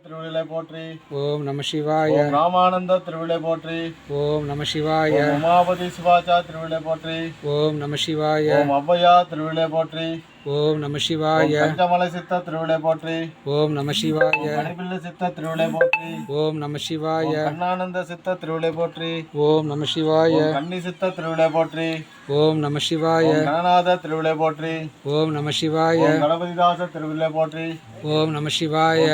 திருவிழை போற்றி. ஓம் நம சிவாய. ஓம் ராமானந்த திருவிழை போற்றி. ஓம் நம சிவாய. ஓம் உமாபதி சிவாச்சா திருவிழை போற்றி. ஓம் நம சிவாய. ஓம் ஔவையா திருவிழை போற்றி. ஓம் நம சிவாய. பஞ்சமலை சித்த திருவிழை போற்றி. ஓம் நம சிவாய. கணிபில்லு சித்த திருவிழை போற்றி. ஓம் நம சிவாய. கண்ணானந்த சித்த திருவிழை போற்றி. ஓம் நம சிவாய. கன்னி சித்த திருவிழை போற்றி. ஓம் நம சிவாய. கணநாத திருவிழை போற்றி. ஓம் நம சிவாய. கணபதிதாச திருவிழை போற்றி. ஓம் நம சிவாய.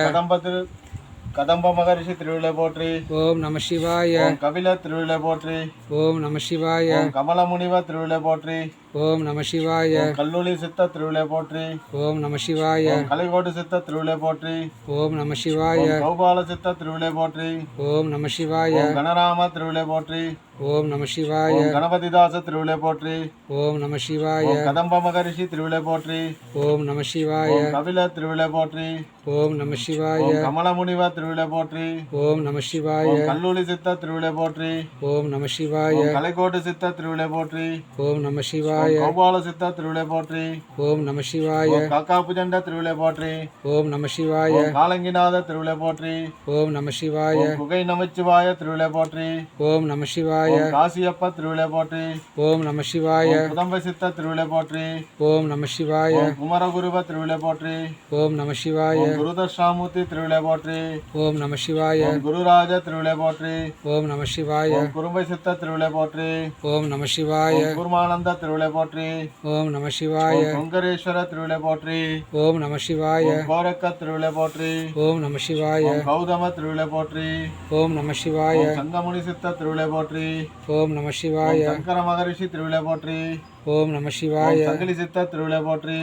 கதம்ப மகரிஷி திருவிழை போற்றி. ஓம் நம சிவாய. கபில திருவிழை போற்றி. ஓம் நம சிவாய. கமல முனிவ திருவிழை போற்றி. ஓம் நம சிவாய. கல்லூலி சித்த திருவிழை போற்றி. ஓம் நம சிவாய. கலைகோடு சித்த திருவிழை போற்றி. ஓம் நம சிவாய. கௌபால சித்த திருவிழை போற்றி. ஓம் நம சிவாய. கணராம திருவிழை போற்றி. ஓம் நம சிவாய. கணபதிதாச திருவிழை போற்றி. ஓம் நம சிவாய. கதம்ப மகரிஷி திருவிழை போற்றி. ஓம் நம சிவாய. கபில திருவிழை போற்றி. ஓம் நம சிவாய. கமல முனிவ திருவிழை போற்றி. ஓம் நம சிவாய. கல்லூலி சித்த திருவிழை போற்றி. ஓம் நம சிவாய. கலைக்கோட்டு சித்த திருவிழை போற்றி. ஓம் நம சிவாய. கௌபால சித்த திருவிழை போற்றி. ஓம் நம சிவாய. காக்காபுஜண்ட திருவிழை போற்றி. ஓம் நம சிவாய. காலங்கிநாத திருவிழை போற்றி. ஓம் நம சிவாய. குகை நமச்சிவாய திருவிழை போற்றி. ஓம் நம சிவாய. காசியப்ப திருவிழை போற்றி. ஓம் நம சிவாய. குதம்ப சித்த திருவிழை போற்றி. ஓம் நம சிவாய. குமரகுருவ திருவிழை போற்றி. ஓம் நம சிவாய. குருதர்ஷாமூர்த்தி திருவிழை போற்றி. ஓம் நம சிவாய. குருராஜ திருவிழை போற்றி. ஓம் நம சிவாய. குறும்பை சித்த திருவிழை போற்றி. ஓம் நம சிவாய. கூர்மானந்த திருவிழை போற்றி. ஓம் நம சிவாய. கொங்கரேஸ்வர திருவிழை போற்றி. ஓம் நம சிவாய. கோரக்க திருவிழை போற்றி. ஓம் நம சிவாய. கௌதம திருவிழை போற்றி. ஓம் நம சிவாய. சங்கமுனி சித்த திருவிழை போற்றி. ஓம் நம சிவாய. சங்கர மகரிஷி திருவிழை போற்றி. ஓம் நம சிவாய. சங்கிலி சித்த திருவிழை போற்றி.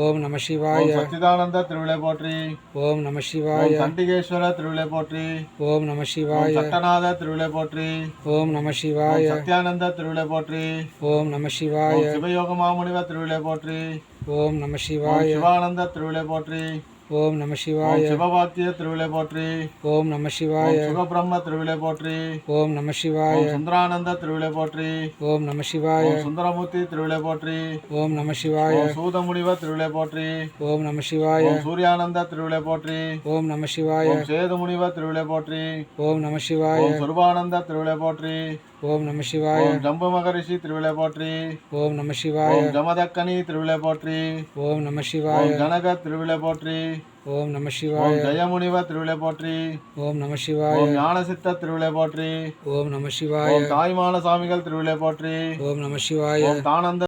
ஓம் நம சிவாய. சச்சிதானந்த திருவிழை போற்றி. ஓம் நம சிவாய. சண்டிகேஸ்வர திருவிழை போற்றி. ஓம் நம சிவாய. சட்டநாத திருவிழை போற்றி. ஓம் நம சிவாய. சத்யானந்த திருவிழை போற்றி. ஓம் நம சிவாய. சிவயோக மாமுனிவ திருவிழை போற்றி. ஓம் நம சிவாய. சிவானந்த திருவிழை போற்றி. ஓம் நம சிவாய. சிவபாத்திய திருவிழை போற்றி. ஓம் நம சிவாய. சுகபிரம்ம திருவிழை போற்றி. ஓம் நம சிவாய. சுந்தரானந்த திருவிழை போற்றி. ஓம் நம சிவாய. சுந்தரமூர்த்தி திருவிழை போற்றி. ஓம் நம சிவாய. சூதமுனிவ திருவிழை போற்றி. ஓம் நம சிவாய. சூர்யானந்த திருவிழை போற்றி. ஓம் நம சிவாய. சேதுமுனிவ திருவிழை போற்றி. ஓம் நம சிவாய. சொருபானந்த திருவிழை போற்றி. ஓம் நம சிவாய. ஜம்பு மகரிஷி திருவிழை போற்றி. ஓம் நம சிவாய. ஜமதக்கனி திருவிழை போற்றி. ஓம் நம சிவாய. ஜனக திருவிழை போற்றி. ஓம் நம சிவாய. ஜெயமுனிவ திருவிழை போற்றி. ஓம் நம சிவாய. ஞானசித்த திருவிழை போற்றி. ஓம் நம சிவாய. தாய்மான சாமிகள் திருவிழை போற்றி. ஓம் நம சிவாய. தானந்த